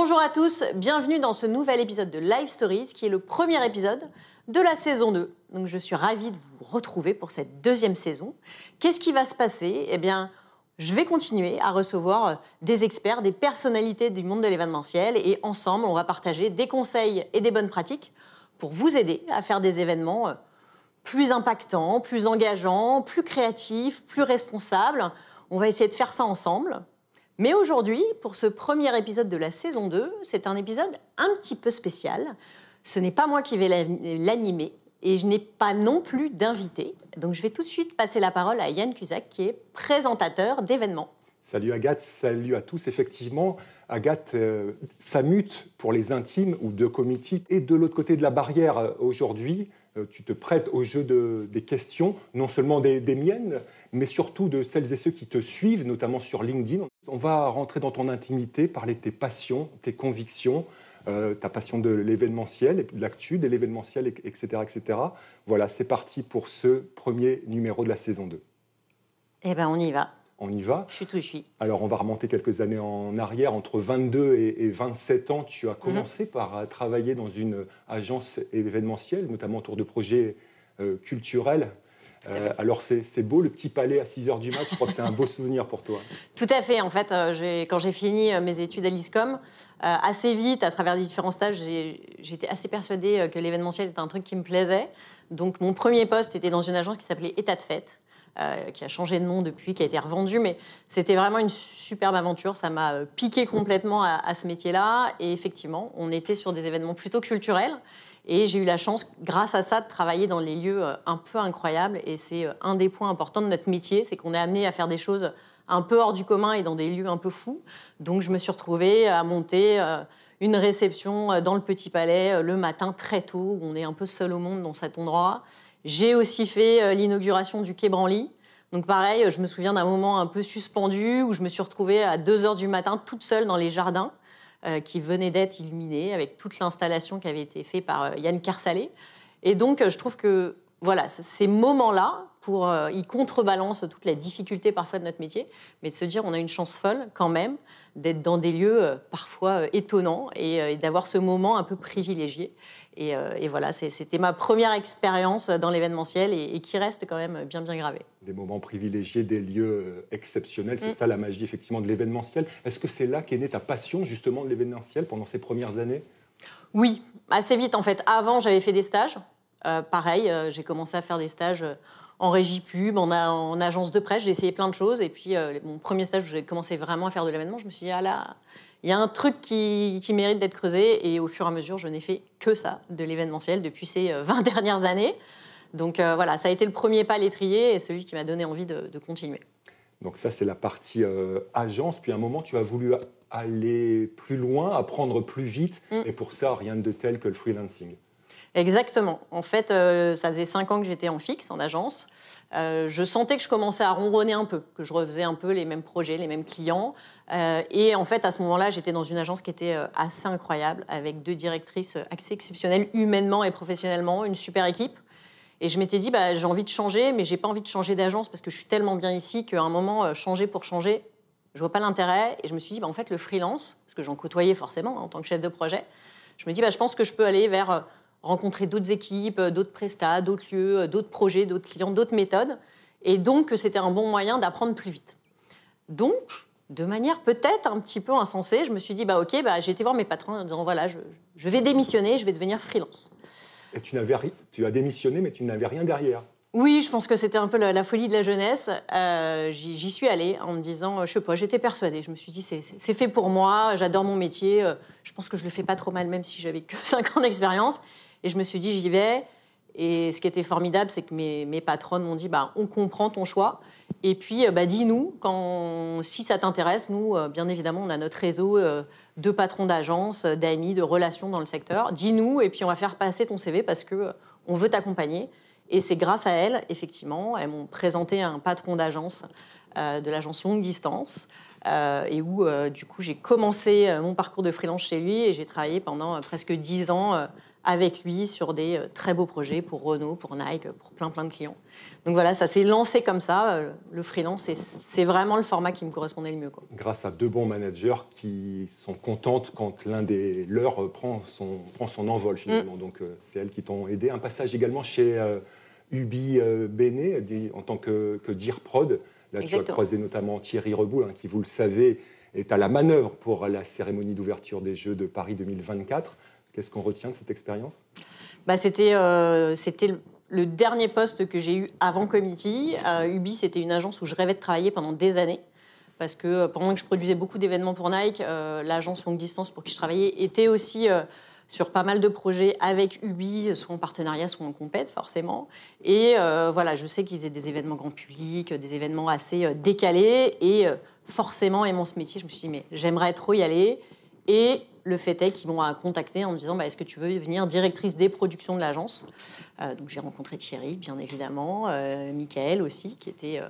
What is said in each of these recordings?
Bonjour à tous, bienvenue dans ce nouvel épisode de Live Stories qui est le premier épisode de la saison 2. Donc je suis ravie de vous retrouver pour cette deuxième saison. Qu'est-ce qui va se passer? Eh bien, je vais continuer à recevoir des experts, des personnalités du monde de l'événementiel et ensemble, on va partager des conseils et des bonnes pratiques pour vous aider à faire des événements plus impactants, plus engageants, plus créatifs, plus responsables. On va essayer de faire ça ensemble. Mais aujourd'hui, pour ce premier épisode de la saison 2, c'est un épisode un petit peu spécial. Ce n'est pas moi qui vais l'animer et je n'ai pas non plus d'invité. Donc je vais tout de suite passer la parole à Yann Cusack, qui est présentateur d'événements. Salut Agathe, salut à tous. Effectivement, Agathe, ça mute pour les intimes ou de committee. Et de l'autre côté de la barrière, aujourd'hui, tu te prêtes au jeu des questions, non seulement des miennes, mais surtout de celles et ceux qui te suivent, notamment sur LinkedIn. On va rentrer dans ton intimité, parler de tes passions, tes convictions, ta passion de l'événementiel, de l'actu, de l'événementiel, etc., etc. Voilà, c'est parti pour ce premier numéro de la saison 2. Eh bien, on y va. On y va. Je suis tout suite. Alors, on va remonter quelques années en arrière. Entre 22 et 27 ans, tu as commencé par travailler dans une agence événementielle, notamment autour de projets culturels. Alors, c'est beau, le petit palais à 6 h du mat. Je crois que c'est un beau souvenir pour toi. Tout à fait. En fait, quand j'ai fini mes études à l'ISCOM, assez vite, à travers les différents stages, j'étais assez persuadée que l'événementiel était un truc qui me plaisait. Donc, mon premier poste était dans une agence qui s'appelait État de Fête. Qui a changé de nom depuis, qui a été revendu, mais c'était vraiment une superbe aventure. Ça m'a piqué complètement à ce métier-là. Et effectivement, on était sur des événements plutôt culturels. Et j'ai eu la chance, grâce à ça, de travailler dans les lieux un peu incroyables. Et c'est un des points importants de notre métier, c'est qu'on est amené à faire des choses un peu hors du commun et dans des lieux un peu fous. Donc je me suis retrouvée à monter une réception dans le Petit Palais le matin très tôt, où on est un peu seul au monde dans cet endroit. J'ai aussi fait l'inauguration du Quai Branly. Donc pareil, je me souviens d'un moment un peu suspendu où je me suis retrouvée à 2 h du matin toute seule dans les jardins qui venaient d'être illuminés avec toute l'installation qui avait été faite par Yann Kersalé. Et donc je trouve que voilà, ces moments-là, ils contrebalancent toute la difficulté parfois de notre métier, mais de se dire on a une chance folle quand même d'être dans des lieux parfois étonnants et d'avoir ce moment un peu privilégié. Et voilà, c'était ma première expérience dans l'événementiel et qui reste quand même bien gravée. Des moments privilégiés, des lieux exceptionnels, c'est ça la magie effectivement de l'événementiel. Est-ce que c'est là qu'est née ta passion justement de l'événementiel pendant ces premières années? Oui, assez vite en fait. Avant, j'avais fait des stages. Pareil, j'ai commencé à faire des stages en régie pub, en agence de presse. J'ai essayé plein de choses. Et puis, mon premier stage où j'ai commencé vraiment à faire de l'événement, je me suis dit, ah là, il y a un truc qui mérite d'être creusé. Et au fur et à mesure, je n'ai fait que ça, de l'événementiel, depuis ces 20 dernières années. Donc voilà, ça a été le premier pas à l'étrier et celui qui m'a donné envie de continuer. Donc ça, c'est la partie agence. Puis à un moment, tu as voulu aller plus loin, apprendre plus vite. Et pour ça, rien de tel que le freelancing. Exactement. En fait, ça faisait 5 ans que j'étais en fixe, en agence. Je sentais que je commençais à ronronner un peu, que je refaisais un peu les mêmes projets, les mêmes clients. Et en fait, à ce moment-là, j'étais dans une agence qui était assez incroyable, avec 2 directrices assez exceptionnelles, humainement et professionnellement, une super équipe. Et je m'étais dit, j'ai envie de changer, mais j'ai pas envie de changer d'agence parce que je suis tellement bien ici qu'à un moment, changer pour changer, je vois pas l'intérêt. Et je me suis dit, en fait, le freelance, parce que j'en côtoyais forcément en tant que chef de projet, je me dis, je pense que je peux aller vers rencontrer d'autres équipes, d'autres prestats, d'autres lieux, d'autres projets, d'autres clients, d'autres méthodes. Et donc, c'était un bon moyen d'apprendre plus vite. Donc, de manière peut-être un petit peu insensée, je me suis dit, OK, j'ai été voir mes patrons en disant, voilà, je vais démissionner, je vais devenir freelance. Et tu as démissionné, mais tu n'avais rien derrière. Oui, je pense que c'était un peu la folie de la jeunesse. J'y suis allée en me disant, je sais pas, j'étais persuadée. Je me suis dit, c'est fait pour moi, j'adore mon métier. Je pense que je le fais pas trop mal, même si j'avais que 5 ans d'expérience. Et je me suis dit, j'y vais. Et ce qui était formidable, c'est que mes patronnes m'ont dit, on comprend ton choix. Et puis, dis-nous, si ça t'intéresse, nous, bien évidemment, on a notre réseau de patrons d'agences, d'amis, de relations dans le secteur. Dis-nous, et puis on va faire passer ton CV parce qu'on veut t'accompagner. Et c'est grâce à elles, effectivement, elles m'ont présenté un patron d'agence, de l'agence Longue Distance, et où, du coup, j'ai commencé mon parcours de freelance chez lui et j'ai travaillé pendant presque 10 ans avec lui sur des très beaux projets pour Renault, pour Nike, pour plein de clients. Donc voilà, ça s'est lancé comme ça, le freelance, et c'est vraiment le format qui me correspondait le mieux, quoi. Grâce à 2 bons managers qui sont contentes quand l'un des leurs prend son envol finalement. Donc c'est elles qui t'ont aidé. Un passage également chez Ubi Bene en tant que DIRPROD. Là, tu as croisé notamment Thierry Reboul, qui, vous le savez, est à la manœuvre pour la cérémonie d'ouverture des Jeux de Paris 2024. Qu'est-ce qu'on retient de cette expérience ? C'était le dernier poste que j'ai eu avant Comity. Ubi, c'était une agence où je rêvais de travailler pendant des années. Parce que pendant que je produisais beaucoup d'événements pour Nike, l'agence longue distance pour qui je travaillais était aussi sur pas mal de projets avec Ubi, soit en partenariat, soit en compète, forcément. Et voilà, je sais qu'ils faisaient des événements grand public, des événements assez décalés. Et forcément, aimant ce métier, je me suis dit, mais j'aimerais trop y aller. Et le fait est qu'ils m'ont contacté en me disant, est-ce que tu veux venir directrice des productions de l'agence ? Donc j'ai rencontré Thierry, bien évidemment, Mickaël aussi, qui était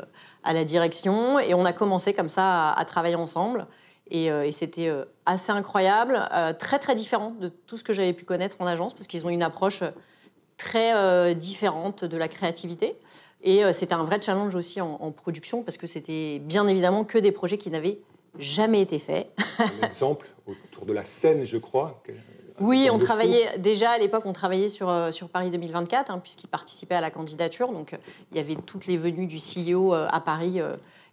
à la direction. Et on a commencé comme ça à travailler ensemble. Et c'était assez incroyable, très très différent de tout ce que j'avais pu connaître en agence, parce qu'ils ont une approche très différente de la créativité. Et c'était un vrai challenge aussi en production, parce que c'était bien évidemment que des projets qui n'avaient jamais été faits. Un exemple autour de la scène, je crois. Oui, on travaillait déjà à l'époque, on travaillait sur Paris 2024, puisqu'ils participaient à la candidature. Donc il y avait toutes les venues du CEO à Paris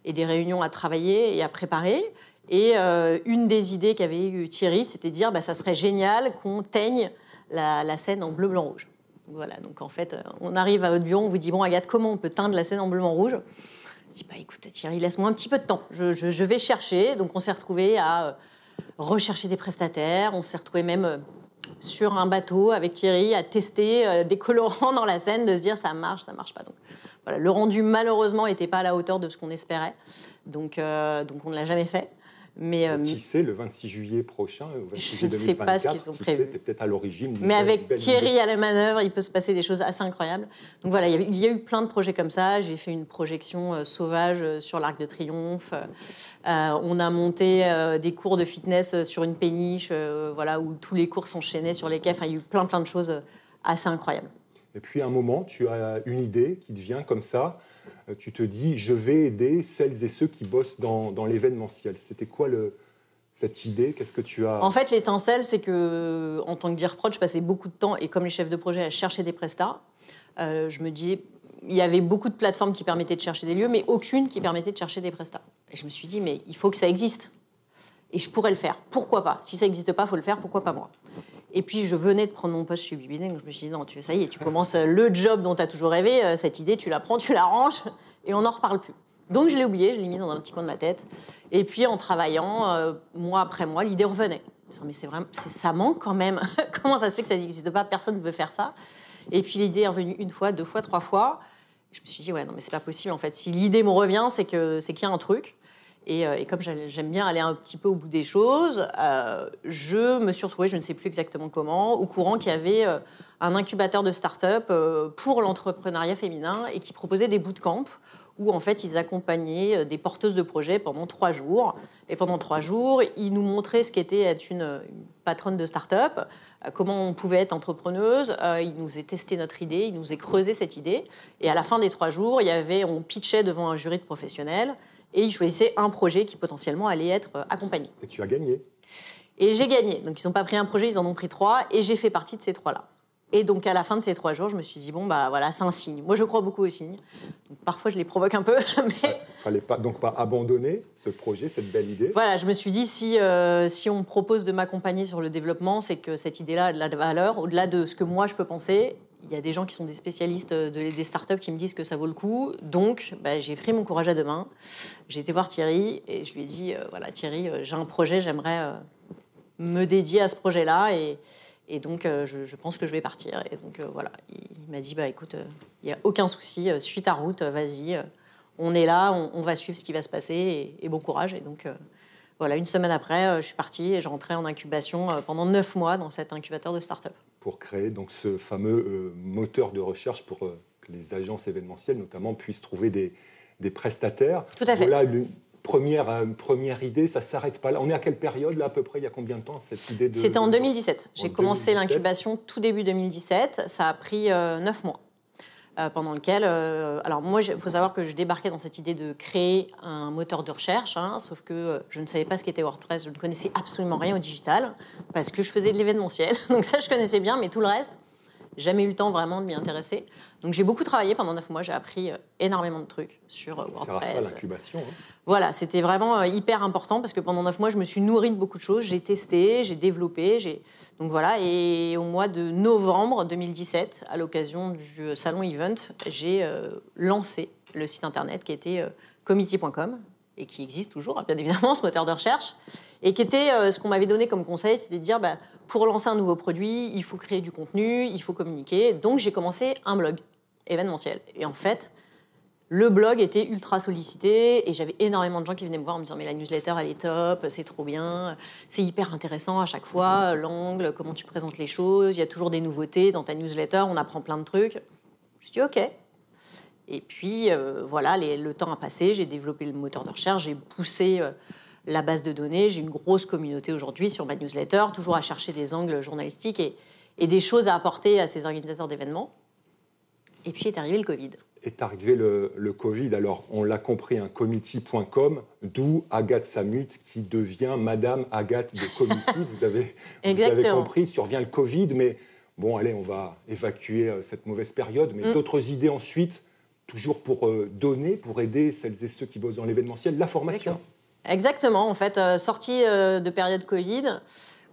et des réunions à travailler et à préparer. Et une des idées qu'avait eu Thierry, c'était de dire ça serait génial qu'on teigne la scène en bleu, blanc, rouge. Donc, voilà, donc en fait, on arrive à votre bureau, on vous dit, bon Agathe, comment on peut teindre la scène en bleu, blanc, rouge ? Je dis, écoute Thierry, laisse-moi un petit peu de temps, je vais chercher. Donc on s'est retrouvés à rechercher des prestataires, on s'est retrouvés même sur un bateau avec Thierry à tester des colorants dans la scène, de se dire ça marche pas. Donc voilà, le rendu malheureusement n'était pas à la hauteur de ce qu'on espérait, donc on ne l'a jamais fait. Mais qui sait, le 26 juillet prochain, le 26 juillet 2024, je ne sais pas ce qu'ils ont prévu. C'était peut-être à l'origine. Mais avec Thierry à la manœuvre, il peut se passer des choses assez incroyables. Donc voilà, il y a eu plein de projets comme ça. J'ai fait une projection sauvage sur l'Arc de Triomphe. On a monté des cours de fitness sur une péniche, voilà, où tous les cours s'enchaînaient sur les quais. Enfin, il y a eu plein de choses assez incroyables. Et puis à un moment, tu as une idée qui te vient comme ça. Tu te dis, je vais aider celles et ceux qui bossent dans l'événementiel. C'était quoi cette idée ? Qu'est-ce que tu as... En fait, l'étincelle, c'est que en tant que DIRPROD, je passais beaucoup de temps, et comme les chefs de projet, à chercher des prestats. Je me disais, il y avait beaucoup de plateformes qui permettaient de chercher des lieux, mais aucune qui permettait de chercher des prestats. Et je me suis dit, mais il faut que ça existe. Et je pourrais le faire. Pourquoi pas ? Si ça n'existe pas, il faut le faire. Pourquoi pas moi ? Et puis, je venais de prendre mon poste chez Ubi Bene, donc je me suis dit, non, ça y est, tu commences le job dont tu as toujours rêvé, cette idée, tu la prends, tu la ranges, et on n'en reparle plus. Donc, je l'ai oublié, je l'ai mis dans un petit coin de ma tête. Et puis, en travaillant, mois après mois, l'idée revenait. Mais c'est vraiment, ça manque quand même. Comment ça se fait que ça n'existe pas ? Personne ne veut faire ça. Et puis, l'idée est revenue 1 fois, 2 fois, 3 fois. Je me suis dit, ouais, non, mais c'est pas possible, en fait. Si l'idée me revient, c'est qu'il y a un truc. Et comme j'aime bien aller un petit peu au bout des choses, je me suis retrouvée, je ne sais plus exactement comment, au courant qu'il y avait un incubateur de start-up pour l'entrepreneuriat féminin et qui proposait des bootcamps où en fait ils accompagnaient des porteuses de projets pendant 3 jours. Et pendant 3 jours, ils nous montraient ce qu'était être une patronne de start-up, comment on pouvait être entrepreneuse. Ils nous ont testé notre idée, ils nous ont creusé cette idée. Et à la fin des 3 jours, on pitchait devant un jury de professionnels. Et ils choisissaient un projet qui potentiellement allait être accompagné. Et tu as gagné. Et j'ai gagné. Donc ils n'ont pas pris un projet, ils en ont pris 3. Et j'ai fait partie de ces 3-là. Et donc à la fin de ces 3 jours, je me suis dit, bon, voilà, c'est un signe. Moi, je crois beaucoup aux signes. Donc, parfois, je les provoque un peu. Mais... Il ne fallait pas abandonner ce projet, cette belle idée. Voilà, je me suis dit, si on me propose de m'accompagner sur le développement, c'est que cette idée-là a de la valeur. Au-delà de ce que moi, je peux penser, il y a des gens qui sont des spécialistes des startups qui me disent que ça vaut le coup. Donc, j'ai pris mon courage à 2 mains. J'ai été voir Thierry et je lui ai dit, voilà, Thierry, j'ai un projet, j'aimerais me dédier à ce projet-là. Et donc, je pense que je vais partir. Et donc, voilà, il m'a dit, écoute, il n'y a aucun souci, suis ta route, vas-y. On est là, on va suivre ce qui va se passer et bon courage. Et donc, voilà, 1 semaine après, je suis partie et je rentrais en incubation pendant 9 mois dans cet incubateur de start-up. Pour créer donc ce fameux moteur de recherche pour que les agences événementielles, notamment, puissent trouver des prestataires. Tout à fait. Voilà première idée, ça ne s'arrête pas là. On est à quelle période, là, à peu près? Il y a combien de temps, cette idée de... C'était en 2017. J'ai commencé 2017. l'incubation tout début 2017. Ça a pris 9 mois. Pendant lequel... alors moi, il faut savoir que je débarquais dans cette idée de créer un moteur de recherche, sauf que je ne savais pas ce qu'était WordPress, je ne connaissais absolument rien au digital, parce que je faisais de l'événementiel. Donc ça, je connaissais bien, mais tout le reste, jamais eu le temps vraiment de m'y intéresser. Donc j'ai beaucoup travaillé pendant 9 mois, j'ai appris énormément de trucs sur WordPress. C'est à ça l'incubation. Voilà, c'était vraiment hyper important parce que pendant 9 mois, je me suis nourrie de beaucoup de choses. J'ai testé, j'ai développé. Donc voilà, et au mois de novembre 2017, à l'occasion du salon Event, j'ai lancé le site internet qui était committee.com et qui existe toujours, bien évidemment, ce moteur de recherche. Et qui était ce qu'on m'avait donné comme conseil, c'était de dire, pour lancer un nouveau produit, il faut créer du contenu, il faut communiquer. Donc j'ai commencé un blog événementiel. Et en fait, le blog était ultra sollicité et j'avais énormément de gens qui venaient me voir en me disant mais la newsletter elle est top, c'est trop bien, c'est hyper intéressant à chaque fois, l'angle, comment tu présentes les choses, il y a toujours des nouveautés dans ta newsletter, on apprend plein de trucs. Je dis ok. Et puis voilà, le temps a passé, j'ai développé le moteur de recherche, j'ai poussé la base de données, j'ai une grosse communauté aujourd'hui sur ma newsletter, toujours à chercher des angles journalistiques et des choses à apporter à ces organisateurs d'événements. Et puis est arrivé le Covid. Est arrivé le Covid, alors on l'a compris, committee.com, d'où Agathe Samut qui devient Madame Agathe de Committee. Vous avez compris, survient le Covid, mais bon, allez, on va évacuer cette mauvaise période. Mais d'autres idées ensuite, toujours pour donner, pour aider celles et ceux qui bossent dans l'événementiel, la formation. Exactement, en fait, sortie de période Covid.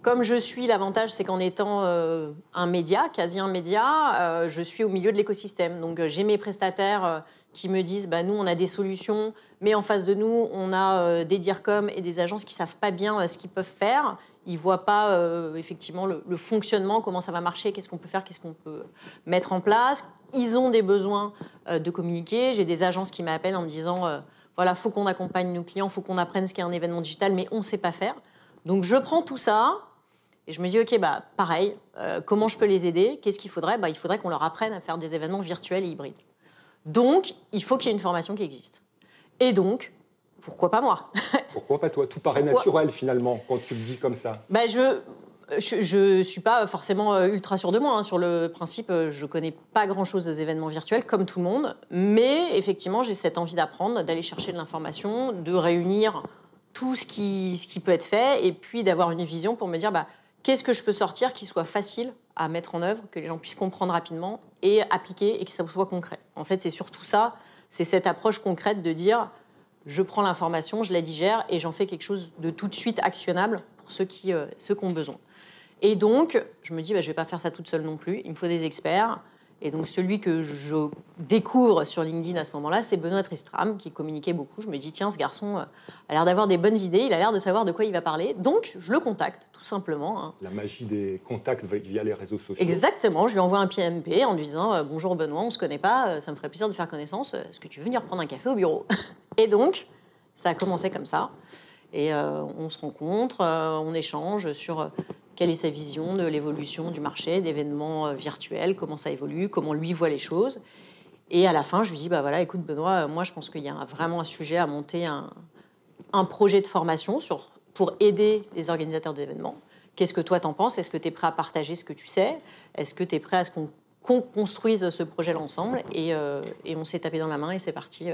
Comme je suis, l'avantage, c'est qu'en étant un média, quasi un média, je suis au milieu de l'écosystème. Donc, j'ai mes prestataires qui me disent nous, on a des solutions, mais en face de nous, on a des DIRCOM et des agences qui ne savent pas bien ce qu'ils peuvent faire. Ils ne voient pas effectivement le fonctionnement, comment ça va marcher, qu'est-ce qu'on peut faire, qu'est-ce qu'on peut mettre en place. Ils ont des besoins de communiquer. J'ai des agences qui m'appellent en me disant voilà, il faut qu'on accompagne nos clients, il faut qu'on apprenne ce qu'est un événement digital, mais on ne sait pas faire. Donc, je prends tout ça. Et je me dis, OK, pareil, comment je peux les aider? Qu'est-ce qu'il faudrait? Il faudrait qu'on leur apprenne à faire des événements virtuels et hybrides. Donc, il faut qu'il y ait une formation qui existe. Et donc, pourquoi pas moi? Pourquoi pas toi? Tout paraît naturel, finalement, quand tu le dis comme ça. Je suis pas forcément ultra sûre de moi. Sur le principe, je connais pas grand-chose des événements virtuels, comme tout le monde. Mais effectivement, j'ai cette envie d'apprendre, d'aller chercher de l'information, de réunir tout ce qui peut être fait, et puis d'avoir une vision pour me dire... qu'est-ce que je peux sortir qui soit facile à mettre en œuvre, que les gens puissent comprendre rapidement et appliquer et que ça soit concret. En fait, c'est surtout ça, c'est cette approche concrète de dire je prends l'information, je la digère et j'en fais quelque chose de tout de suite actionnable pour ceux qui ont besoin. Et donc, je me dis je ne vais pas faire ça toute seule non plus, il me faut des experts. Et donc, celui que je découvre sur LinkedIn à ce moment-là, c'est Benoît Tristram, qui communiquait beaucoup. Je me dis, tiens, ce garçon a l'air d'avoir des bonnes idées, il a l'air de savoir de quoi il va parler. Donc, je le contacte, tout simplement. La magie des contacts via les réseaux sociaux. Exactement, je lui envoie un PMP en lui disant, bonjour Benoît, on ne se connaît pas, ça me ferait plaisir de faire connaissance, est-ce que tu veux venir prendre un café au bureau? Et donc, ça a commencé comme ça. Et on se rencontre, on échange sur... quelle est sa vision de l'évolution du marché, d'événements virtuels, comment ça évolue, comment lui voit les choses. Et à la fin, je lui dis, voilà, écoute Benoît, moi je pense qu'il y a vraiment un sujet à monter un projet de formation pour aider les organisateurs d'événements. Qu'est-ce que toi t'en penses? Est-ce que tu es prêt à partager ce que tu sais? Est-ce que tu es prêt à ce qu'on construise ce projet-là ensemble? Et on s'est tapé dans la main et c'est parti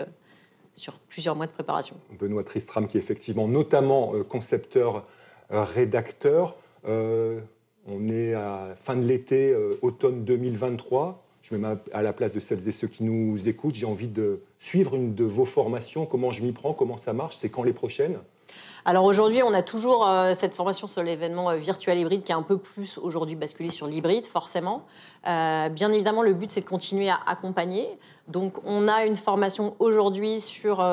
sur plusieurs mois de préparation. Benoît Tristram, qui est effectivement notamment concepteur, rédacteur. On est à fin de l'été, automne 2023. Je me mets à la place de celles et ceux qui nous écoutent. J'ai envie de suivre une de vos formations. Comment je m'y prends? Comment ça marche? C'est quand les prochaines? Alors aujourd'hui, on a toujours cette formation sur l'événement virtuel hybride qui a un peu plus aujourd'hui basculé sur l'hybride, forcément. Bien évidemment, le but, c'est de continuer à accompagner. Donc, on a une formation aujourd'hui sur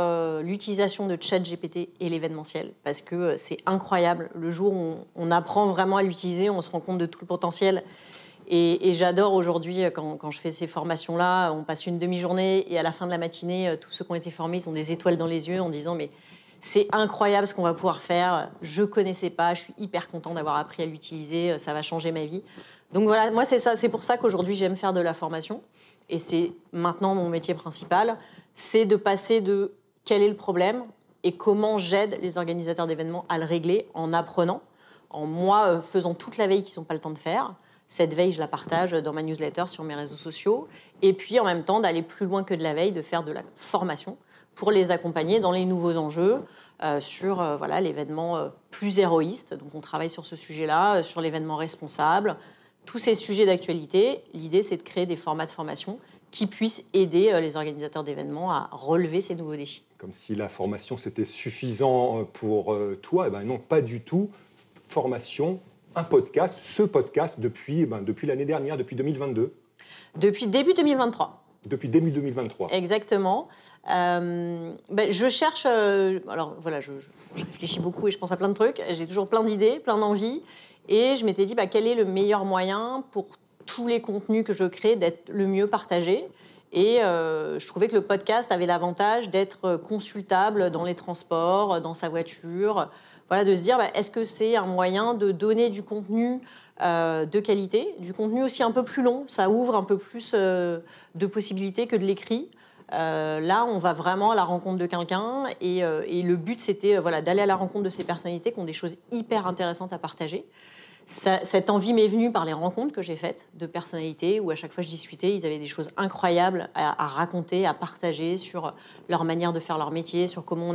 l'utilisation de ChatGPT et l'événementiel, parce que c'est incroyable. Le jour où on apprend vraiment à l'utiliser, on se rend compte de tout le potentiel. Et j'adore aujourd'hui, quand je fais ces formations-là, on passe une demi-journée et à la fin de la matinée, tous ceux qui ont été formés, ils ont des étoiles dans les yeux en disant « mais c'est incroyable ce qu'on va pouvoir faire, je ne connaissais pas, je suis hyper content d'avoir appris à l'utiliser, ça va changer ma vie ». Donc voilà, moi c'est ça, c'est pour ça qu'aujourd'hui j'aime faire de la formation. Et c'est maintenant mon métier principal, c'est de passer de quel est le problème et comment j'aide les organisateurs d'événements à le régler en apprenant, en moi faisant toute la veille qu'ils n'ont pas le temps de faire. Cette veille, je la partage dans ma newsletter sur mes réseaux sociaux. Et puis, en même temps, d'aller plus loin que de la veille, de faire de la formation pour les accompagner dans les nouveaux enjeux sur l'événement plus héroïste. Donc, on travaille sur ce sujet-là, sur l'événement responsable. Tous ces sujets d'actualité, l'idée, c'est de créer des formats de formation qui puissent aider les organisateurs d'événements à relever ces nouveaux défis. Comme si la formation, c'était suffisant pour toi. Eh ben non, pas du tout. Formation, un podcast, ce podcast depuis l'année dernière, depuis 2022. Depuis début 2023. Depuis début 2023. Exactement. Je cherche... je réfléchis beaucoup et je pense à plein de trucs. J'ai toujours plein d'idées, plein d'envies. Et je m'étais dit, quel est le meilleur moyen pour tous les contenus que je crée d'être le mieux partagés. Et je trouvais que le podcast avait l'avantage d'être consultable dans les transports, dans sa voiture. Voilà, de se dire, est-ce que c'est un moyen de donner du contenu de qualité, du contenu aussi un peu plus long. Ça ouvre un peu plus de possibilités que de l'écrit. Là, on va vraiment à la rencontre de quelqu'un. Et le but, c'était d'aller à la rencontre de ces personnalités qui ont des choses hyper intéressantes à partager. Cette envie m'est venue par les rencontres que j'ai faites de personnalités où à chaque fois je discutais, ils avaient des choses incroyables à raconter, à partager sur leur manière de faire leur métier, sur comment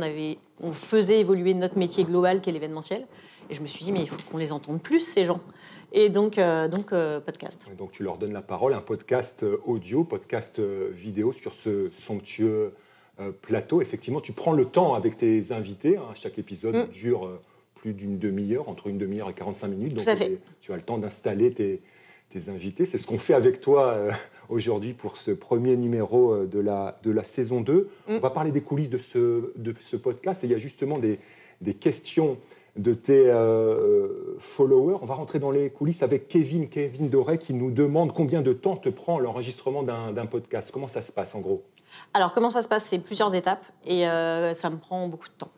on faisait évoluer notre métier global qu'est l'événementiel. Et je me suis dit, mais il faut qu'on les entende plus, ces gens. Et donc podcast. Et donc tu leur donnes la parole, un podcast audio, podcast vidéo sur ce somptueux plateau. Effectivement, tu prends le temps avec tes invités. Chaque épisode dure... plus d'une demi-heure, entre une demi-heure et 45 minutes. Donc, tu as le temps d'installer tes invités. C'est ce qu'on fait avec toi aujourd'hui pour ce premier numéro de la saison 2. On va parler des coulisses de ce podcast. Et il y a justement des questions de tes followers. On va rentrer dans les coulisses avec Kevin Doré qui nous demande combien de temps te prend l'enregistrement d'un podcast. Comment ça se passe en gros ? Alors, comment ça se passe ? C'est plusieurs étapes et ça me prend beaucoup de temps.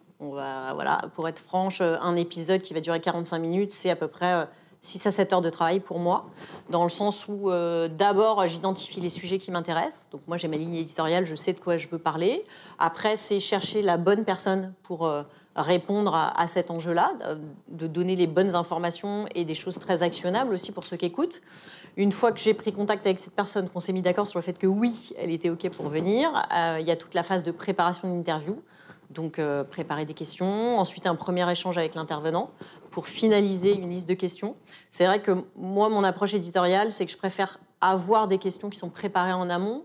Pour être franche, un épisode qui va durer 45 minutes, c'est à peu près 6 à 7 heures de travail pour moi, dans le sens où d'abord, j'identifie les sujets qui m'intéressent. Donc moi, j'ai ma ligne éditoriale, je sais de quoi je veux parler. Après, c'est chercher la bonne personne pour répondre à cet enjeu-là, de donner les bonnes informations et des choses très actionnables aussi pour ceux qui écoutent. Une fois que j'ai pris contact avec cette personne, qu'on s'est mis d'accord sur le fait que oui, elle était OK pour venir, il y a toute la phase de préparation d'interview. Donc, préparer des questions. Ensuite, un premier échange avec l'intervenant pour finaliser une liste de questions. C'est vrai que moi, mon approche éditoriale, c'est que je préfère avoir des questions qui sont préparées en amont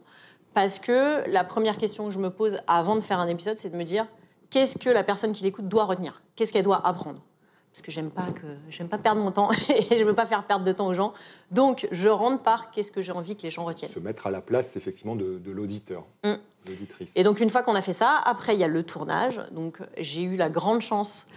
parce que la première question que je me pose avant de faire un épisode, c'est de me dire qu'est-ce que la personne qui l'écoute doit retenir ? Qu'est-ce qu'elle doit apprendre ? Parce que j'aime pas perdre mon temps et je ne veux pas faire perdre de temps aux gens. Donc, je rentre par qu'est-ce que j'ai envie que les gens retiennent. Se mettre à la place, effectivement, de l'auditeur. L'auditrice. Et donc, une fois qu'on a fait ça, après, il y a le tournage. Donc, j'ai eu la grande chance,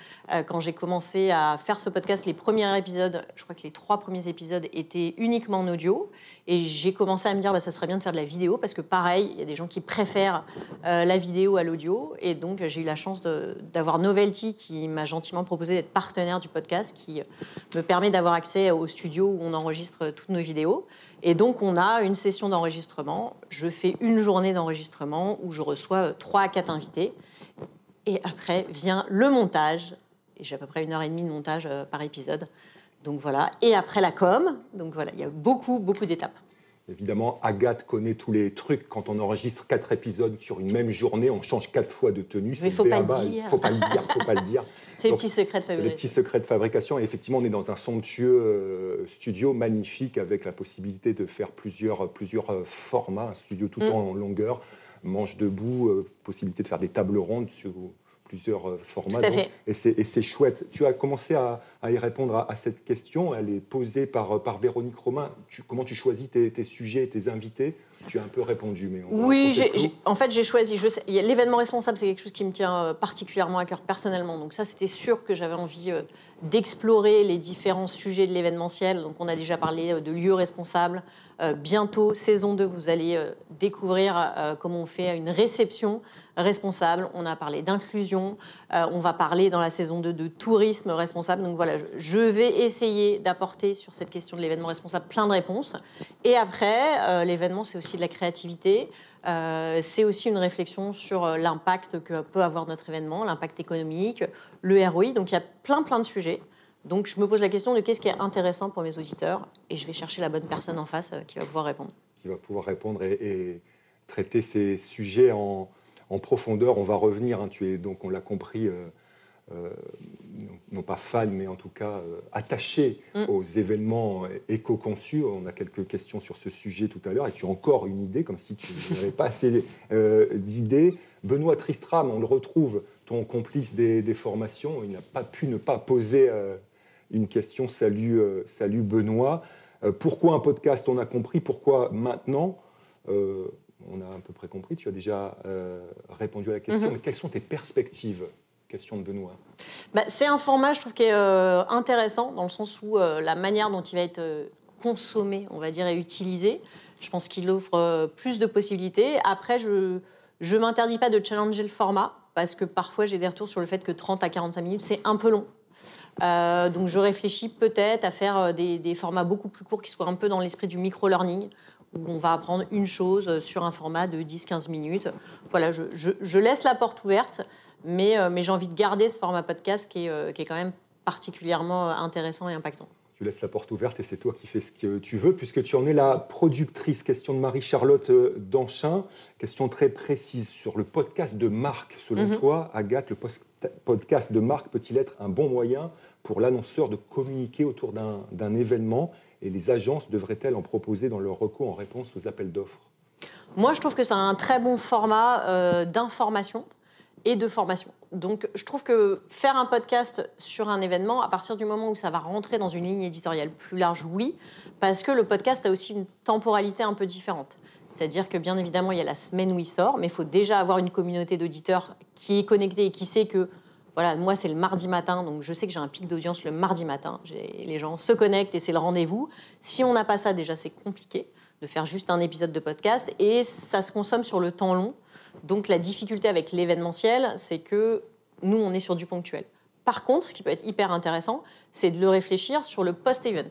quand j'ai commencé à faire ce podcast, les premiers épisodes, je crois que les 3 premiers épisodes étaient uniquement en audio. Et j'ai commencé à me dire, ça serait bien de faire de la vidéo, parce que pareil, il y a des gens qui préfèrent la vidéo à l'audio. Et donc, j'ai eu la chance d'avoir Novelty, qui m'a gentiment proposé d'être partenaire du podcast, qui me permet d'avoir accès au studio où on enregistre toutes nos vidéos. Et donc, on a une session d'enregistrement. Je fais une journée d'enregistrement où je reçois 3 à 4 invités. Et après vient le montage. Et j'ai à peu près 1h30 de montage par épisode. Donc voilà. Et après la com. Donc voilà, il y a beaucoup, beaucoup d'étapes. Évidemment, Agathe connaît tous les trucs. Quand on enregistre 4 épisodes sur une même journée, on change 4 fois de tenue. Mais il ne faut pas le dire. Faut pas le dire. C'est les petits secrets de fabrication. C'est les petits secrets de fabrication. Et effectivement, on est dans un somptueux studio magnifique avec la possibilité de faire plusieurs formats. Un studio tout en longueur, manche debout, possibilité de faire des tables rondes sur plusieurs formats. Tout à fait. Et c'est chouette. Tu as commencé à y répondre à cette question. Elle est posée par Véronique Romain. Comment tu choisis tes sujets et tes invités ? Tu as un peu répondu, mais en fait, j'ai choisi. L'événement responsable, c'est quelque chose qui me tient particulièrement à cœur personnellement. Donc ça, c'était sûr que j'avais envie d'explorer les différents sujets de l'événementiel. Donc on a déjà parlé de lieux responsables. Bientôt, saison 2, vous allez découvrir comment on fait une réception responsable. On a parlé d'inclusion. inclusion. On va parler dans la saison 2 de tourisme responsable. Donc voilà, je vais essayer d'apporter sur cette question de l'événement responsable plein de réponses. Et après, l'événement, c'est aussi de la créativité. C'est aussi une réflexion sur l'impact que peut avoir notre événement, l'impact économique, le ROI. Donc il y a plein de sujets. Donc je me pose la question de qu'est-ce qui est intéressant pour mes auditeurs et je vais chercher la bonne personne en face qui va pouvoir répondre. Qui va pouvoir répondre et traiter ces sujets en profondeur. On va revenir, tu es donc, on l'a compris, non pas fan, mais en tout cas attaché aux événements éco-conçus. On a quelques questions sur ce sujet tout à l'heure et tu as encore une idée, comme si tu n'avais pas assez d'idées. Benoît Tristram, on le retrouve, ton complice des formations. Il n'a pas pu ne pas poser une question. Salut Benoît. Pourquoi un podcast? On a compris. Pourquoi maintenant? On a à peu près compris, tu as déjà répondu à la question, mais quelles sont tes perspectives? Question de Benoît. C'est un format, je trouve, qui est intéressant, dans le sens où la manière dont il va être consommé, on va dire, et utilisé, je pense qu'il offre plus de possibilités. Après, je ne m'interdis pas de challenger le format, parce que parfois, j'ai des retours sur le fait que 30 à 45 minutes, c'est un peu long. Donc, je réfléchis peut-être à faire des formats beaucoup plus courts qui soient un peu dans l'esprit du micro-learning, où on va apprendre une chose sur un format de 10-15 minutes. Voilà, je laisse la porte ouverte, mais j'ai envie de garder ce format podcast qui est quand même particulièrement intéressant et impactant. Tu laisses la porte ouverte et c'est toi qui fais ce que tu veux, puisque tu en es la productrice. Question de Marie-Charlotte Danchin, question très précise sur le podcast de marque. Selon toi, Agathe, le podcast de marque peut-il être un bon moyen pour l'annonceur de communiquer autour d'un événement? Et les agences devraient-elles en proposer dans leurs recours en réponse aux appels d'offres? Moi, je trouve que c'est un très bon format d'information et de formation. Donc, je trouve que faire un podcast sur un événement, à partir du moment où ça va rentrer dans une ligne éditoriale plus large, oui, parce que le podcast a aussi une temporalité un peu différente. C'est-à-dire que, bien évidemment, il y a la semaine où il sort, mais il faut déjà avoir une communauté d'auditeurs qui est connectée et qui sait que voilà, moi, c'est le mardi matin, donc je sais que j'ai un pic d'audience le mardi matin. Les gens se connectent et c'est le rendez-vous. Si on n'a pas ça, déjà, c'est compliqué de faire juste un épisode de podcast et ça se consomme sur le temps long. Donc, la difficulté avec l'événementiel, c'est que nous, on est sur du ponctuel. Par contre, ce qui peut être hyper intéressant, c'est de le réfléchir sur le post-event.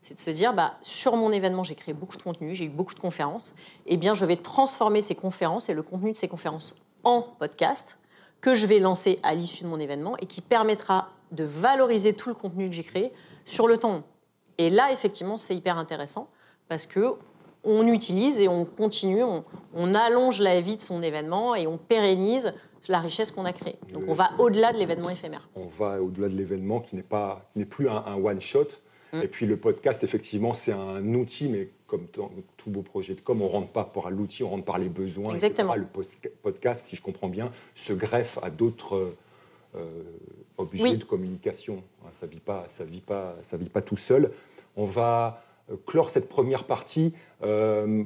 C'est de se dire, sur mon événement, j'ai créé beaucoup de contenu, j'ai eu beaucoup de conférences. Eh bien, je vais transformer ces conférences et le contenu de ces conférences en podcast que je vais lancer à l'issue de mon événement et qui permettra de valoriser tout le contenu que j'ai créé sur le temps long. Et là, effectivement, c'est hyper intéressant parce qu'on utilise et on continue, on allonge la vie de son événement et on pérennise la richesse qu'on a créée. Donc on va au-delà de l'événement éphémère. On va au-delà de l'événement qui n'est plus un one-shot. Et puis le podcast, effectivement, c'est un outil, mais comme tout beau projet de com, on ne rentre pas par l'outil, on rentre par les besoins. Exactement. Etc. Le podcast, si je comprends bien, se greffe à d'autres objets de communication. Ça ne vit pas tout seul. On va clore cette première partie. On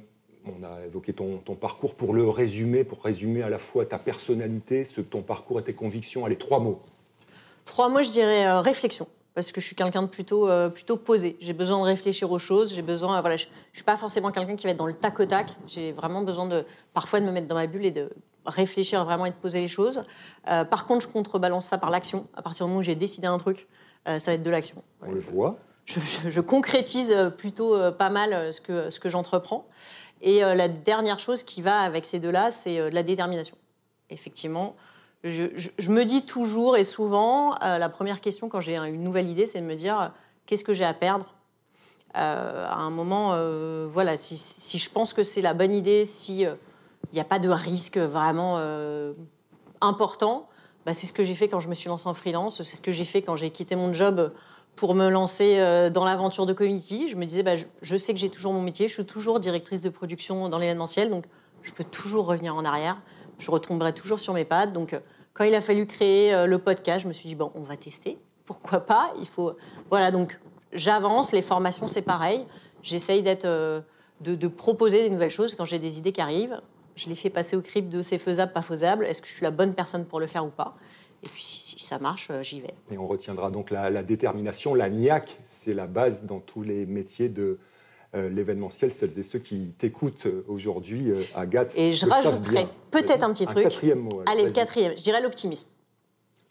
a évoqué ton parcours pour résumer à la fois ta personnalité, ton parcours et tes convictions. Allez, 3 mots. 3 mots, je dirais réflexion. Parce que je suis quelqu'un de plutôt posé. J'ai besoin de réfléchir aux choses. Je ne suis pas forcément quelqu'un qui va être dans le tac au tac. J'ai vraiment besoin parfois de me mettre dans ma bulle et de réfléchir vraiment et de poser les choses. Par contre, je contrebalance ça par l'action. À partir du moment où j'ai décidé un truc, ça va être de l'action. On le voit. Je concrétise plutôt pas mal ce que j'entreprends. Et la dernière chose qui va avec ces deux-là, c'est de la détermination. Effectivement, je me dis toujours et souvent, la première question quand j'ai une nouvelle idée, c'est de me dire qu'est-ce que j'ai à perdre à un moment, si je pense que c'est la bonne idée, s'il n'y a pas de risque vraiment important, c'est ce que j'ai fait quand je me suis lancée en freelance, c'est ce que j'ai fait quand j'ai quitté mon job pour me lancer dans l'aventure de Community. Je me disais, je sais que j'ai toujours mon métier, je suis toujours directrice de production dans l'événementiel, donc je peux toujours revenir en arrière. Je retomberai toujours sur mes pattes. Donc, quand il a fallu créer le podcast, je me suis dit, on va tester. Pourquoi pas? Voilà, donc j'avance. Les formations, c'est pareil. J'essaye de proposer des nouvelles choses. Quand j'ai des idées qui arrivent, je les fais passer au crible de c'est faisable, pas faisable. Est-ce que je suis la bonne personne pour le faire ou pas? Et puis, si ça marche, j'y vais. Et on retiendra donc la détermination. La niaque, c'est la base dans tous les métiers de l'événementiel. Celles et ceux qui t'écoutent aujourd'hui, Agathe. Et je rajouterais peut-être un petit truc. Un quatrième mot. Allez, le quatrième, je dirais l'optimisme.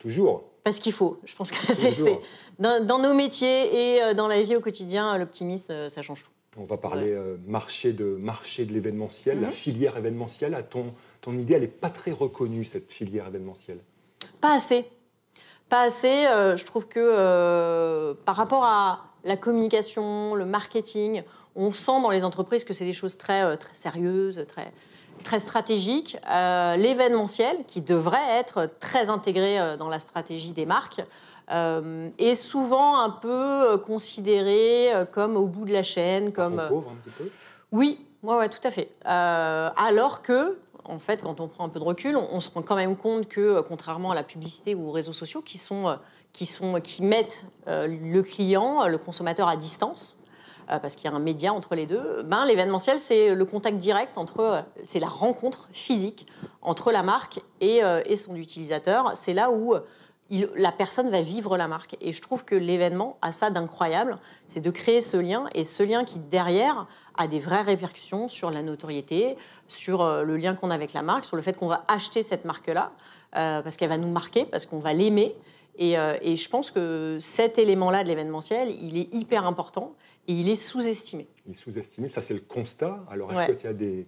Toujours. Parce qu'il faut. Je pense que c'est dans nos métiers et dans la vie au quotidien, l'optimisme, ça change tout. On va parler marché de l'événementiel, la filière événementielle. À ton idée, elle n'est pas très reconnue, cette filière événementielle. Pas assez. Pas assez. Je trouve que par rapport à la communication, le marketing, on sent dans les entreprises que c'est des choses très sérieuses, très stratégiques. L'événementiel, qui devrait être très intégré dans la stratégie des marques, est souvent un peu considéré comme au bout de la chaîne. Comme pauvre un petit peu. Oui, ouais, tout à fait. Alors que, en fait, quand on prend un peu de recul, on se rend quand même compte que, contrairement à la publicité ou aux réseaux sociaux, qui mettent le client, le consommateur à distance, parce qu'il y a un média entre les deux, l'événementiel, c'est le contact direct c'est la rencontre physique entre la marque et son utilisateur. C'est là où la personne va vivre la marque. Et je trouve que l'événement a ça d'incroyable, c'est de créer ce lien, et ce lien qui, derrière, a des vraies répercussions sur la notoriété, sur le lien qu'on a avec la marque, sur le fait qu'on va acheter cette marque-là, parce qu'elle va nous marquer, parce qu'on va l'aimer. Et je pense que cet élément-là de l'événementiel, il est hyper important et il est sous-estimé. Il est sous-estimé, ça c'est le constat. Alors est-ce que tu as des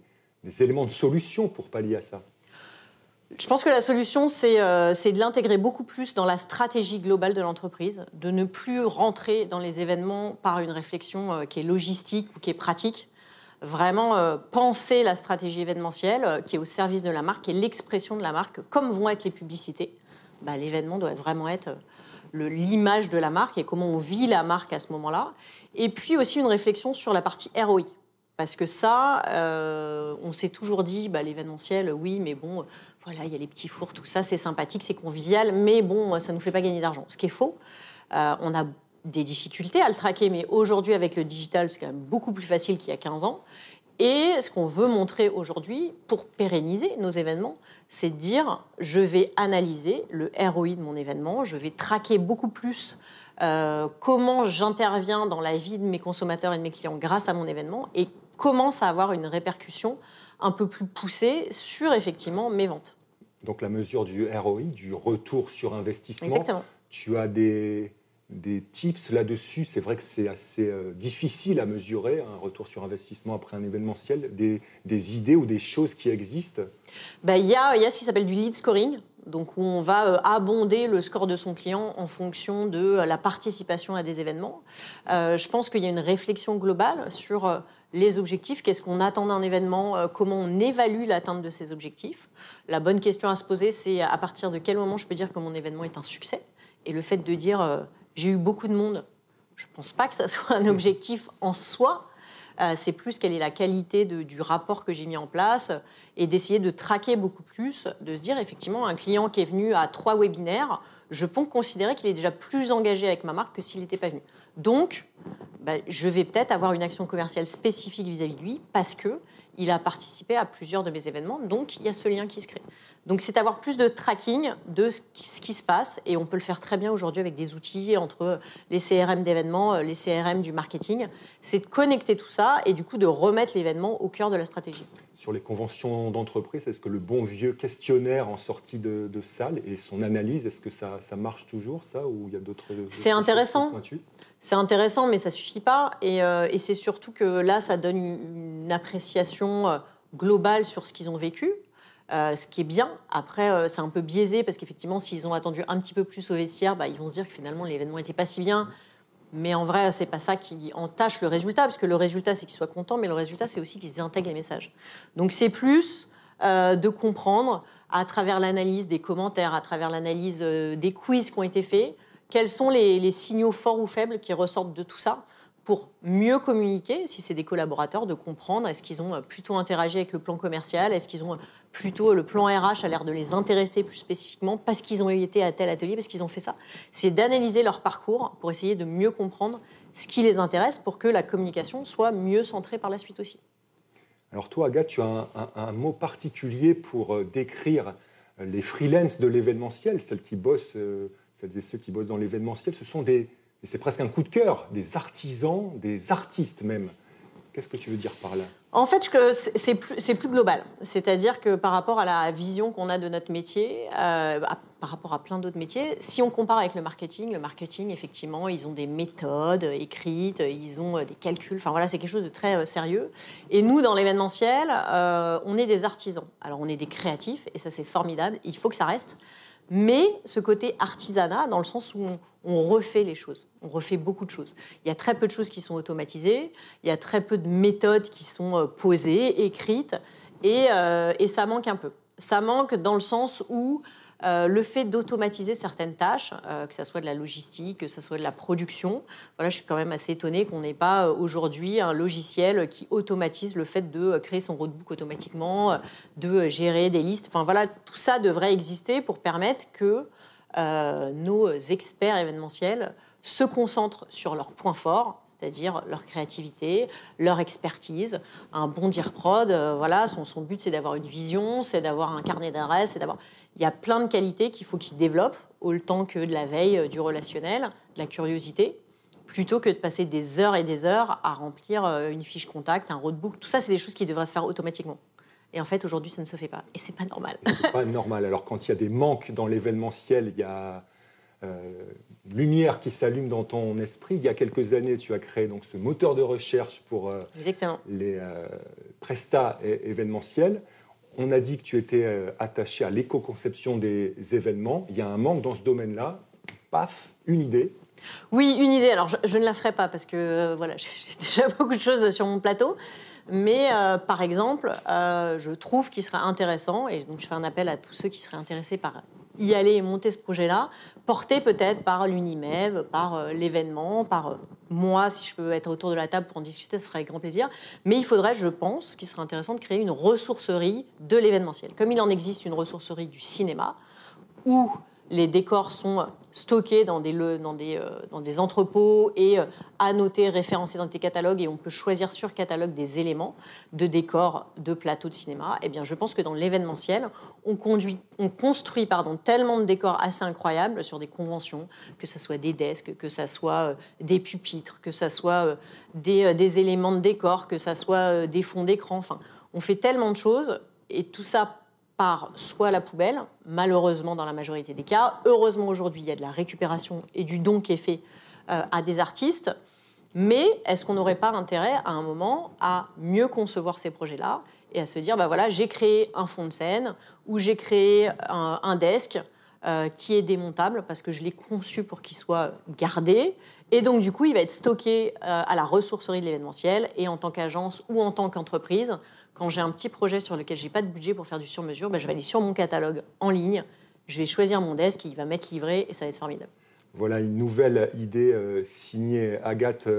éléments de solution pour pallier à ça ? Je pense que la solution, c'est de l'intégrer beaucoup plus dans la stratégie globale de l'entreprise, de ne plus rentrer dans les événements par une réflexion qui est logistique ou qui est pratique. Vraiment penser la stratégie événementielle qui est au service de la marque, qui est l'expression de la marque, comme vont être les publicités. L'événement doit vraiment être l'image de la marque et comment on vit la marque à ce moment-là. Et puis aussi une réflexion sur la partie ROI. Parce que ça, on s'est toujours dit, l'événementiel, oui, mais bon, voilà, il y a les petits fours, tout ça, c'est sympathique, c'est convivial, mais bon, ça ne nous fait pas gagner d'argent. Ce qui est faux. On a des difficultés à le traquer, mais aujourd'hui, avec le digital, c'est quand même beaucoup plus facile qu'il y a 15 ans. Et ce qu'on veut montrer aujourd'hui, pour pérenniser nos événements, c'est de dire, je vais analyser le ROI de mon événement, je vais traquer beaucoup plus comment j'interviens dans la vie de mes consommateurs et de mes clients grâce à mon événement, et commence à avoir une répercussion un peu plus poussée sur, effectivement, mes ventes. Donc la mesure du ROI, du retour sur investissement. Exactement. Tu as des tips là-dessus. C'est vrai que c'est assez difficile à mesurer, un retour sur investissement après un événementiel. Des idées ou des choses qui existent. Il y a ce qui s'appelle du lead scoring, donc où on va abonder le score de son client en fonction de la participation à des événements. Je pense qu'il y a une réflexion globale sur les objectifs, qu'est-ce qu'on attend d'un événement, comment on évalue l'atteinte de ces objectifs. La bonne question à se poser, c'est à partir de quel moment je peux dire que mon événement est un succès. Et le fait de dire j'ai eu beaucoup de monde, je ne pense pas que ça soit un objectif en soi. C'est plus quelle est la qualité du rapport que j'ai mis en place et d'essayer de traquer beaucoup plus, de se dire effectivement un client qui est venu à 3 webinaires, je peux considérer qu'il est déjà plus engagé avec ma marque que s'il n'était pas venu. Donc, je vais peut-être avoir une action commerciale spécifique vis-à-vis de lui parce qu'il a participé à plusieurs de mes événements, donc il y a ce lien qui se crée. Donc c'est avoir plus de tracking de ce qui se passe, et on peut le faire très bien aujourd'hui avec des outils entre les CRM d'événements, les CRM du marketing. C'est de connecter tout ça et du coup de remettre l'événement au cœur de la stratégie. Sur les conventions d'entreprise, est-ce que le bon vieux questionnaire en sortie de salle et son analyse, est-ce que ça marche toujours, ça, ou il y a d'autres C'est intéressant. C'est intéressant, mais ça ne suffit pas. Et c'est surtout que là, ça donne une appréciation globale sur ce qu'ils ont vécu. Ce qui est bien. Après, c'est un peu biaisé parce qu'effectivement, s'ils ont attendu un petit peu plus au vestiaire, ils vont se dire que finalement, l'événement n'était pas si bien. Mais en vrai, c'est pas ça qui entache le résultat, parce que le résultat, c'est qu'ils soient contents, mais le résultat, c'est aussi qu'ils intègrent les messages. Donc, c'est plus de comprendre, à travers l'analyse des commentaires, à travers l'analyse des quiz qui ont été faits, quels sont les signaux forts ou faibles qui ressortent de tout ça, pour mieux communiquer, si c'est des collaborateurs, de comprendre est-ce qu'ils ont plutôt interagi avec le plan commercial, est-ce qu'ils ont plutôt le plan RH a l'air de les intéresser plus spécifiquement parce qu'ils ont été à tel atelier, parce qu'ils ont fait ça. C'est d'analyser leur parcours pour essayer de mieux comprendre ce qui les intéresse pour que la communication soit mieux centrée par la suite aussi. Alors toi, Agathe, tu as un mot particulier pour décrire les freelances de l'événementiel, celles et ceux qui bossent dans l'événementiel. Ce sont et c'est presque un coup de cœur, des artisans, des artistes même. Qu'est-ce que tu veux dire par là ? En fait, c'est plus global. C'est-à-dire que par rapport à la vision qu'on a de notre métier, par par rapport à plein d'autres métiers. Si on compare avec le marketing, effectivement, ils ont des méthodes écrites, ils ont des calculs. Enfin voilà, c'est quelque chose de très sérieux. Et nous, dans l'événementiel, on est des artisans. Alors on est des créatifs, et ça c'est formidable. Il faut que ça reste. Mais ce côté artisanat, dans le sens où on refait les choses, on refait beaucoup de choses. Il y a très peu de choses qui sont automatisées, il y a très peu de méthodes qui sont posées, écrites, et ça manque un peu. Ça manque dans le sens où le fait d'automatiser certaines tâches, que ce soit de la logistique, que ce soit de la production, voilà, je suis quand même assez étonnée qu'on n'ait pas aujourd'hui un logiciel qui automatise le fait de créer son roadbook automatiquement, de gérer des listes. Enfin voilà, tout ça devrait exister pour permettre que nos experts événementiels se concentrent sur leurs points forts, c'est-à-dire leur créativité, leur expertise. Un bon dire prod, voilà, son but c'est d'avoir une vision, c'est d'avoir un carnet d'adresses, c'est d'avoir... Il y a plein de qualités qu'il faut qu'ils développent, autant que de la veille, du relationnel, de la curiosité, plutôt que de passer des heures et des heures à remplir une fiche contact, un roadbook. Tout ça, c'est des choses qui devraient se faire automatiquement. Et en fait, aujourd'hui, ça ne se fait pas. Et c'est pas normal. C'est pas normal. Alors, quand il y a des manques dans l'événementiel, il y a lumière qui s'allume dans ton esprit. Il y a quelques années, tu as créé donc ce moteur de recherche pour les prestats événementiels. On a dit que tu étais attaché à l'éco-conception des événements. Il y a un manque dans ce domaine-là. Paf, une idée. Oui, une idée. Alors, je ne la ferai pas parce que voilà, j'ai déjà beaucoup de choses sur mon plateau. Mais par exemple, je trouve qu'il serait intéressant, et donc je fais un appel à tous ceux qui seraient intéressés par y aller et monter ce projet-là, porté peut-être par l'Unimev, par l'événement, par moi, si je peux être autour de la table pour en discuter, ce serait avec grand plaisir. Mais il faudrait, je pense, qu'il serait intéressant de créer une ressourcerie de l'événementiel. Comme il en existe une ressourcerie du cinéma, où les décors sont stockés dans des entrepôts et annotés, référencés dans des catalogues, et on peut choisir sur catalogue des éléments de décors de plateaux de cinéma. Eh bien, je pense que dans l'événementiel, on construit tellement de décors assez incroyables sur des conventions, que ce soit des desks, que ce soit des pupitres, que ce soit des éléments de décor, que ce soit des fonds d'écran. Enfin, on fait tellement de choses, et tout ça part soit à la poubelle, malheureusement dans la majorité des cas. Heureusement, aujourd'hui, il y a de la récupération et du don qui est fait à des artistes. Mais est-ce qu'on n'aurait pas intérêt, à un moment, à mieux concevoir ces projets-là et à se dire, bah voilà, j'ai créé un fond de scène ou j'ai créé un desk qui est démontable parce que je l'ai conçu pour qu'il soit gardé. Et donc, du coup, il va être stocké à la ressourcerie de l'événementiel. Et en tant qu'agence ou en tant qu'entreprise, quand j'ai un petit projet sur lequel je n'ai pas de budget pour faire du sur-mesure, je vais aller sur mon catalogue en ligne, je vais choisir mon desk, il va m'être livré et ça va être formidable. Voilà une nouvelle idée signée Agathe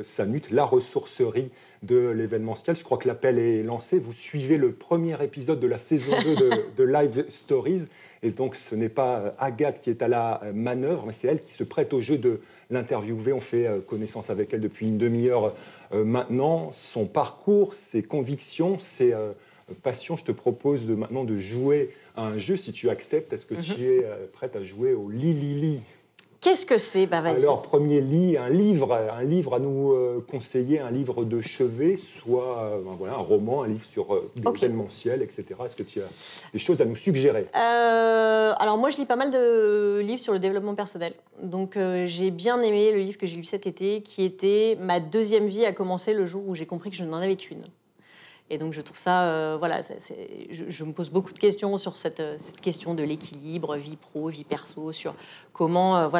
Samut, la ressourcerie de l'événementiel. Je crois que l'appel est lancé. Vous suivez le premier épisode de la saison 2 de Live Stories. Et donc, ce n'est pas Agathe qui est à la manœuvre, mais c'est elle qui se prête au jeu de l'interviewer. On fait connaissance avec elle depuis une demi-heure maintenant. Son parcours, ses convictions, ses passions. Je te propose maintenant de jouer à un jeu. Si tu acceptes, est-ce que tu es prête à jouer au Li-Li-Li ? Qu'est-ce que c'est ? Vas-y. Alors, premier lit, un livre à nous conseiller, un livre de chevet, soit un roman, un livre sur l'événementiel, etc. Est-ce que tu as des choses à nous suggérer ? Alors, moi, je lis pas mal de livres sur le développement personnel. Donc, j'ai bien aimé le livre que j'ai lu cet été, qui était « Ma deuxième vie a commencé le jour où j'ai compris que je n'en avais qu'une ». Et donc, je trouve ça, je me pose beaucoup de questions sur cette question de l'équilibre, vie pro, vie perso, sur comment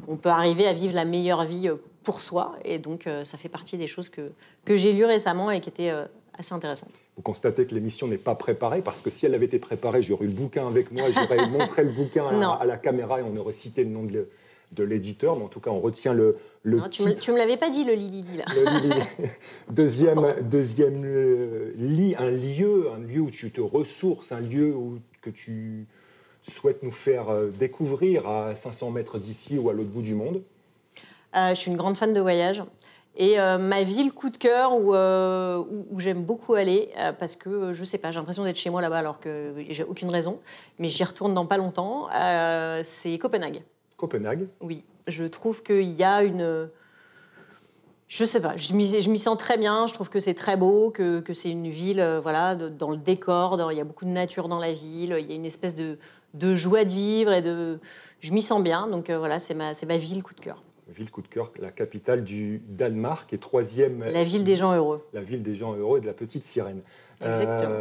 on peut arriver à vivre la meilleure vie pour soi. Et donc, ça fait partie des choses que j'ai lues récemment et qui étaient assez intéressantes. Vous constatez que l'émission n'est pas préparée, parce que si elle avait été préparée, j'aurais eu le bouquin avec moi, j'aurais montré le bouquin à la caméra et on aurait cité le nom de l'éditeur, mais en tout cas, on retient le titre. Tu me l'avais pas dit, le Li-Li, là. Le Li-Li. Deuxième lit, un lieu où tu te ressources, un lieu que tu souhaites nous faire découvrir à 500 mètres d'ici ou à l'autre bout du monde. Je suis une grande fan de voyage. Et ma ville coup de cœur où j'aime beaucoup aller, parce que, je sais pas, j'ai l'impression d'être chez moi là-bas alors que j'ai aucune raison, mais j'y retourne dans pas longtemps, c'est Copenhague. Copenhague ? Oui, je trouve qu'il y a une... Je sais pas, je m'y sens très bien, je trouve que c'est très beau, que c'est une ville dans le décor, il y a beaucoup de nature dans la ville, il y a une espèce de de joie de vivre et je m'y sens bien. Donc voilà, c'est ma ville coup de cœur. Ville coup de cœur, la capitale du Danemark et 3e... La ville des gens heureux. La ville des gens heureux et de la petite sirène. Exactement.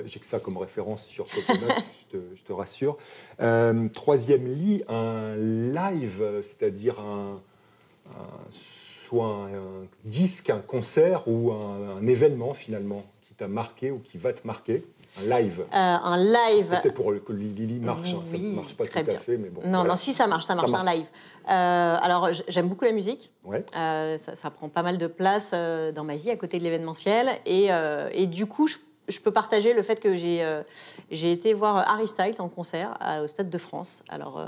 J'ai que ça comme référence sur Coconut, je te rassure. 3e lit, un live, c'est-à-dire soit un disque, un concert ou un événement finalement qui t'a marqué ou qui va te marquer. Un live. Un live. Ça, c'est pour que Lily marche. Oui, ça ne marche pas tout bien. à fait, mais bon. Non, voilà. non, si ça marche, un live. Alors, j'aime beaucoup la musique. Ouais. Ça prend pas mal de place dans ma vie à côté de l'événementiel. Et du coup, je peux partager le fait que j'ai été voir Harry Styles en concert au Stade de France. Alors,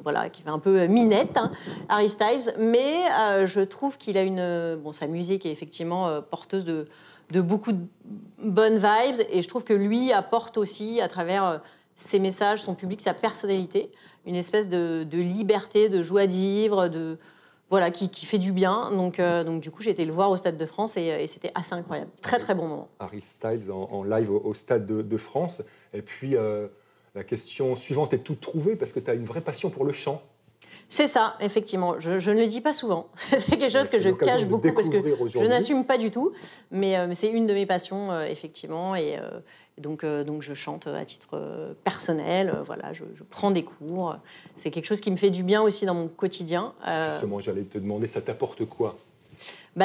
voilà, qui fait un peu minette, hein, Harry Styles. Mais je trouve qu'il a sa musique est effectivement porteuse de beaucoup de bonnes vibes, et je trouve que lui apporte aussi, à travers ses messages, son public, sa personnalité, une espèce de liberté, de joie de vivre, voilà, qui fait du bien. Donc du coup, j'ai été le voir au Stade de France et c'était assez incroyable. Très, très bon moment. Harry Styles en live au Stade de France. Et puis, la question suivante est toute trouvée, parce que tu as une vraie passion pour le chant. C'est ça, effectivement. Je ne le dis pas souvent. C'est quelque chose que je cache beaucoup parce que je n'assume pas du tout. Mais c'est une de mes passions, effectivement. Et donc je chante à titre personnel. Voilà, je prends des cours. C'est quelque chose qui me fait du bien aussi dans mon quotidien. Justement, j'allais te demander, ça t'apporte quoi ?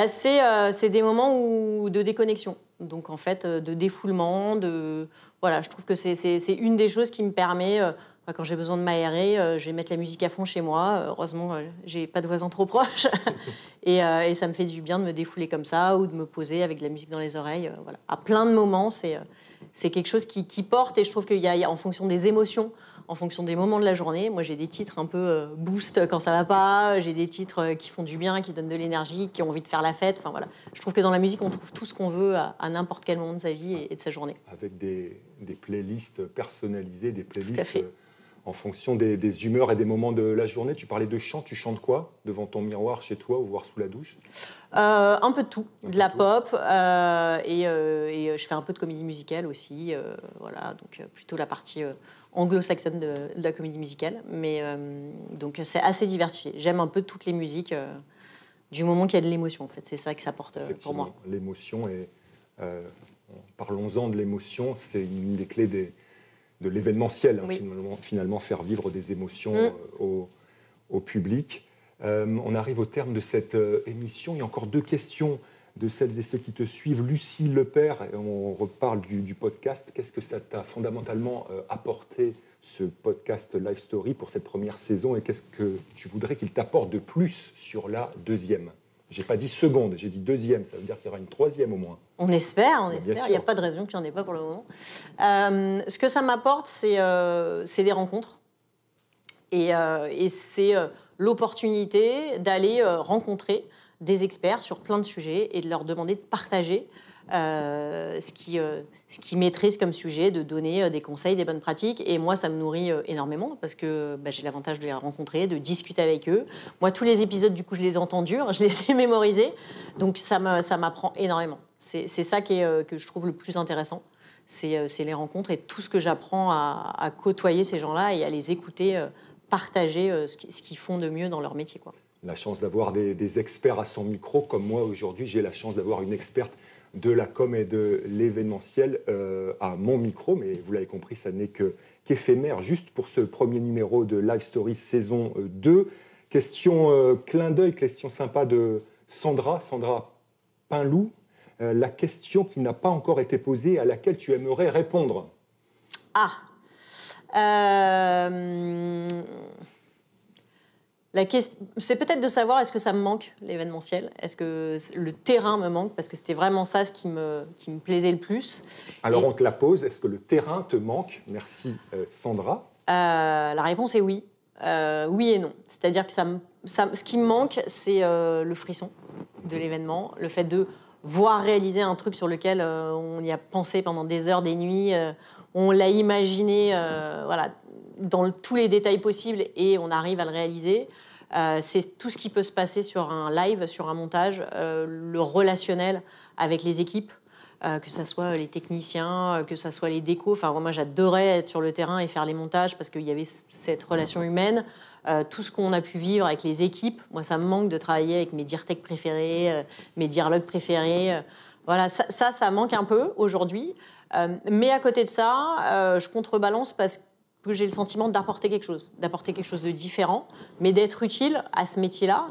C'est des moments de déconnexion. Donc, en fait, de défoulement. Voilà, je trouve que c'est une des choses qui me permet... Quand j'ai besoin de m'aérer, je vais mettre la musique à fond chez moi. Heureusement, j'ai pas de voisins trop proches. et ça me fait du bien de me défouler comme ça ou de me poser avec de la musique dans les oreilles. Voilà. À plein de moments, c'est quelque chose qui porte. Et je trouve qu'il y a, en fonction des émotions, en fonction des moments de la journée, moi j'ai des titres un peu boost quand ça va pas. J'ai des titres qui font du bien, qui donnent de l'énergie, qui ont envie de faire la fête. Enfin, voilà. Je trouve que dans la musique, on trouve tout ce qu'on veut à n'importe quel moment de sa vie et de sa journée. Avec des playlists personnalisées, des playlists... En fonction des humeurs et des moments de la journée. Tu parlais de chant, tu chantes quoi devant ton miroir chez toi ou voire sous la douche ? Un peu de tout, de la pop et je fais un peu de comédie musicale aussi. Voilà, donc plutôt la partie anglo-saxonne de la comédie musicale. Mais donc c'est assez diversifié. J'aime un peu toutes les musiques du moment qu'il y a de l'émotion. En fait, c'est ça que ça porte pour moi. L'émotion et parlons-en de l'émotion, c'est une des clés de l'événementiel, oui. Finalement faire vivre des émotions au public. On arrive au terme de cette émission. Il y a encore 2 questions de celles et ceux qui te suivent. Lucie Lepère, on reparle du podcast. Qu'est-ce que ça t'a fondamentalement apporté, ce podcast Live Story, pour cette première saison, et qu'est-ce que tu voudrais qu'il t'apporte de plus sur la 2e ? Je n'ai pas dit seconde, j'ai dit 2e, ça veut dire qu'il y aura une 3e au moins. On espère. Il n'y a pas de raison qu'il n'y en ait pas pour le moment. Ce que ça m'apporte, c'est des rencontres. Et c'est l'opportunité d'aller rencontrer des experts sur plein de sujets et de leur demander de partager ce qu'ils maîtrisent comme sujet, de donner des conseils, des bonnes pratiques. Et moi, ça me nourrit énormément parce que j'ai l'avantage de les rencontrer, de discuter avec eux. Moi, tous les épisodes, du coup, je les ai entendus, je les ai mémorisés. Donc, ça m'apprend énormément. C'est ça que je trouve le plus intéressant. C'est les rencontres et tout ce que j'apprends à côtoyer ces gens-là et à les écouter partager ce qu'ils font de mieux dans leur métier, quoi. La chance d'avoir des experts à son micro, comme moi aujourd'hui, j'ai la chance d'avoir une experte de la com et de l'événementiel à mon micro, mais vous l'avez compris, ça n'est qu'éphémère, juste pour ce premier numéro de Live Story saison 2. Question clin d'œil, question sympa de Sandra Pinlou. La question qui n'a pas encore été posée, à laquelle tu aimerais répondre. C'est peut-être de savoir, est-ce que ça me manque, l'événementiel ? Est-ce que le terrain me manque ? Parce que c'était vraiment ça ce qui me plaisait le plus. Alors on te la pose, est-ce que le terrain te manque ? Merci Sandra. La réponse est oui. Oui et non. C'est-à-dire que ce qui me manque, c'est le frisson de l'événement, le fait de voir réaliser un truc sur lequel on y a pensé pendant des heures, des nuits, on l'a imaginé voilà, dans tous les détails possibles et on arrive à le réaliser. C'est tout ce qui peut se passer sur un live, sur un montage, le relationnel avec les équipes, que ce soit les techniciens, que ce soit les décos. Enfin, moi, j'adorais être sur le terrain et faire les montages parce qu'il y avait cette relation humaine. Tout ce qu'on a pu vivre avec les équipes, moi, ça me manque de travailler avec mes DIRTech préférés, mes dialogues préférés. Voilà, ça manque un peu aujourd'hui. Mais à côté de ça, je contrebalance parce que j'ai le sentiment d'apporter quelque chose de différent, mais d'être utile à ce métier-là.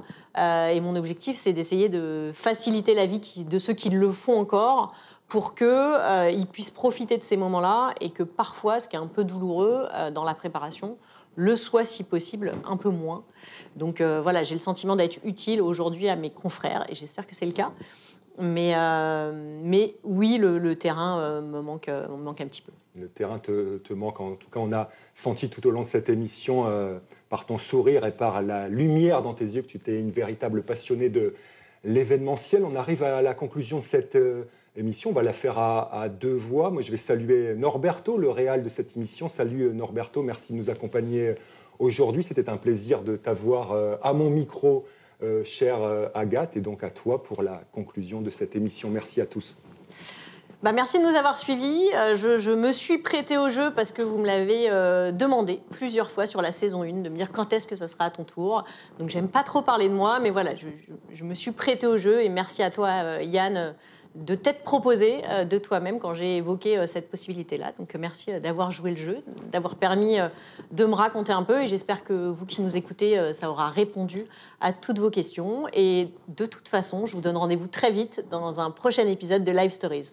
Et mon objectif, c'est d'essayer de faciliter la vie de ceux qui le font encore pour qu'ils puissent profiter de ces moments-là et que parfois, ce qui est un peu douloureux dans la préparation, le soit, si possible, un peu moins. Donc voilà, j'ai le sentiment d'être utile aujourd'hui à mes confrères et j'espère que c'est le cas. Mais oui, le terrain me manque un petit peu. Le terrain te manque. En tout cas, on a senti tout au long de cette émission, par ton sourire et par la lumière dans tes yeux, que tu étais une véritable passionnée de l'événementiel. On arrive à la conclusion de cette émission. On va la faire à deux voix. Moi, je vais saluer Norberto, le réal de cette émission. Salut Norberto, merci de nous accompagner aujourd'hui. C'était un plaisir de t'avoir à mon micro, chère Agathe, et donc à toi pour la conclusion de cette émission. Merci à tous. Merci de nous avoir suivis. Je me suis prêtée au jeu parce que vous me l'avez demandé plusieurs fois sur la saison 1, de me dire quand est-ce que ça sera à ton tour. Donc, j'aime pas trop parler de moi, mais voilà, je me suis prêtée au jeu. Et merci à toi, Yann, de t'être proposé de toi-même quand j'ai évoqué cette possibilité-là. Donc, merci d'avoir joué le jeu, d'avoir permis de me raconter un peu. Et j'espère que vous qui nous écoutez, ça aura répondu à toutes vos questions. Et de toute façon, je vous donne rendez-vous très vite dans un prochain épisode de Live Stories.